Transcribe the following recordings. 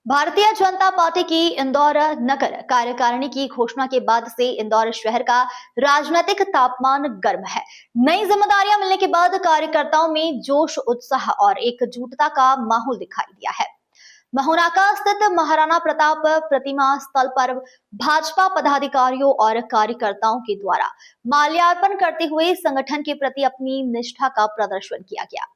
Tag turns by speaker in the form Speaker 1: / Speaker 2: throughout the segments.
Speaker 1: Bharatiya Janata party की इंदौर नगर कार्यकारिणी की घोषणा के बाद से इंदौर शहर का राजनीतिक तापमान गर्म है। नई जिम्मेदारियां मिलने के बाद कार्यकर्ताओं में जोश, उत्साह और एकजुटता का माहौल दिखाई दिया है। महोनाका स्थित महाराणा प्रताप प्रतिमा स्थल पर भाजपा पदाधिकारियों और कार्यकर्ताओं के द्वारा माल्यार्पण करते हुए संगठन के प्रति अपनी निष्ठा का प्रदर्शन किया गया।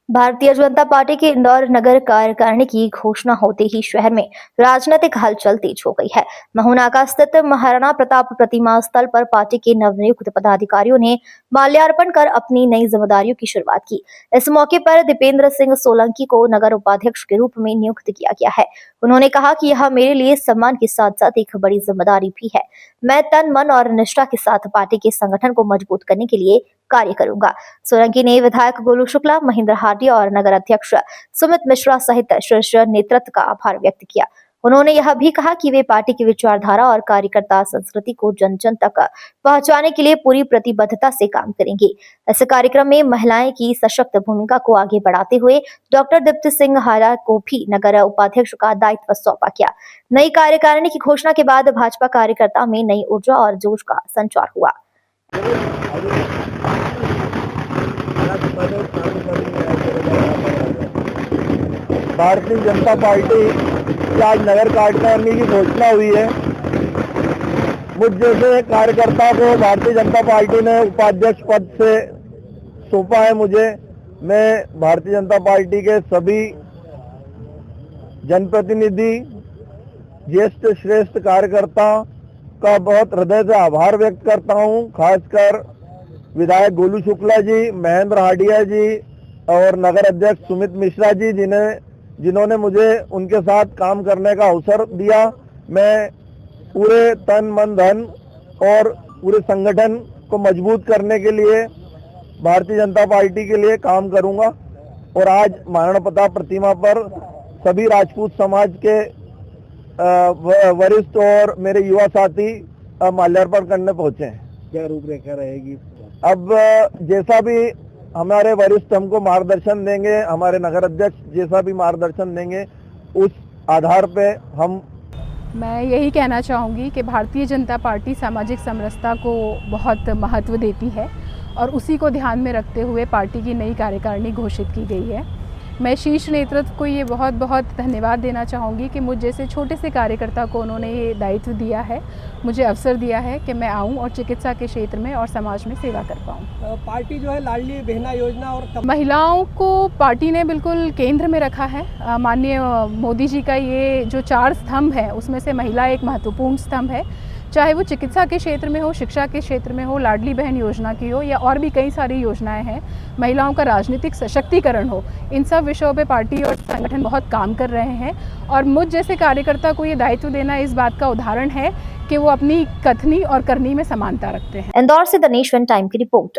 Speaker 1: भारतीय जनता पार्टी की इंदौर नगर कार्यकारिणी की घोषणा होते ही शहर में राजनीतिक हलचल तेज हो गई है। महोनाका स्थित महाराणा प्रताप प्रतिमा स्थल पर पार्टी के नवनियुक्त पदाधिकारियों ने माल्यार्पण कर अपनी नई जिम्मेदारियों की शुरुआत की। इस मौके पर दीपेंद्र सिंह सोलंकी को नगर उपाध्यक्ष के रूप में नियुक्त किया गया है। उन्होंने कहा कि यह मेरे लिए सम्मान के साथ साथ एक बड़ी जिम्मेदारी भी है। मैं तन, मन और निष्ठा के साथ पार्टी के संगठन को मजबूत करने के लिए कार्य करूंगा। सोलंकी ने विधायक गोलू शुक्ला, महेंद्र हाटिया और नगर अध्यक्ष सुमित मिश्रा सहित शीर्ष नेतृत्व का आभार व्यक्त किया। उन्होंने यह भी कहा कि वे पार्टी की विचारधारा और कार्यकर्ता संस्कृति को जन जन तक पहुंचाने के लिए पूरी प्रतिबद्धता से काम करेंगे। इस कार्यक्रम में महिलाएं की सशक्त भूमिका को आगे बढ़ाते हुए डॉक्टर दीप्ति सिंह हारा को भी नगर उपाध्यक्ष का दायित्व सौंपा गया। नई कार्यकारिणी की घोषणा के बाद भाजपा कार्यकर्ता में नई ऊर्जा और जोश का संचार हुआ।
Speaker 2: भारतीय जनता पार्टी की आज नगर कार्यकारिणी की घोषणा हुई है। मुझ जैसे कार्यकर्ता को भारतीय जनता पार्टी ने उपाध्यक्ष पद से सौंपा है। मैं भारतीय जनता पार्टी के सभी जनप्रतिनिधि, ज्येष्ठ श्रेष्ठ कार्यकर्ता का बहुत हृदय से आभार व्यक्त करता हूं। खासकर विधायक गोलू शुक्ला जी, महेंद्र हाटिया जी और नगर अध्यक्ष सुमित मिश्रा जी जिन्होंने मुझे उनके साथ काम करने का अवसर दिया। मैं पूरे तन, मन, धन और पूरे संगठन को मजबूत करने के लिए भारतीय जनता पार्टी के लिए काम करूंगा। और आज महाराणा प्रताप प्रतिमा पर सभी राजपूत समाज के वरिष्ठ और मेरे युवा साथी माल्यार्पण करने पहुंचे हैं। क्या रूपरेखा रहेगी? अब जैसा भी हमारे वरिष्ठ हमको मार्गदर्शन देंगे, हमारे नगर अध्यक्ष जैसा भी मार्गदर्शन देंगे, उस आधार पे
Speaker 3: मैं यही कहना चाहूँगी कि भारतीय जनता पार्टी सामाजिक समरसता को बहुत महत्व देती है और उसी को ध्यान में रखते हुए पार्टी की नई कार्यकारिणी घोषित की गई है। मैं शीर्ष नेतृत्व को ये बहुत बहुत धन्यवाद देना चाहूँगी कि मुझ जैसे छोटे से कार्यकर्ता को उन्होंने ये दायित्व दिया है, मुझे अवसर दिया है कि मैं आऊँ और चिकित्सा के क्षेत्र में और समाज में सेवा कर पाऊँ।
Speaker 4: पार्टी जो है लाडली बहना योजना और
Speaker 3: महिलाओं को पार्टी ने बिल्कुल केंद्र में रखा है। माननीय मोदी जी का ये जो 4 स्तंभ है उसमें से महिला एक महत्वपूर्ण स्तंभ है। चाहे वो चिकित्सा के क्षेत्र में हो, शिक्षा के क्षेत्र में हो, लाडली बहन योजना की हो या और भी कई सारी योजनाएं हैं, महिलाओं का राजनीतिक सशक्तिकरण हो, इन सब विषयों पे पार्टी और संगठन बहुत काम कर रहे हैं। और मुझ जैसे कार्यकर्ता को ये दायित्व देना इस बात का उदाहरण है कि वो अपनी कथनी और करनी में समानता रखते हैं।
Speaker 1: इंदौर से द नेशन टाइम की रिपोर्ट।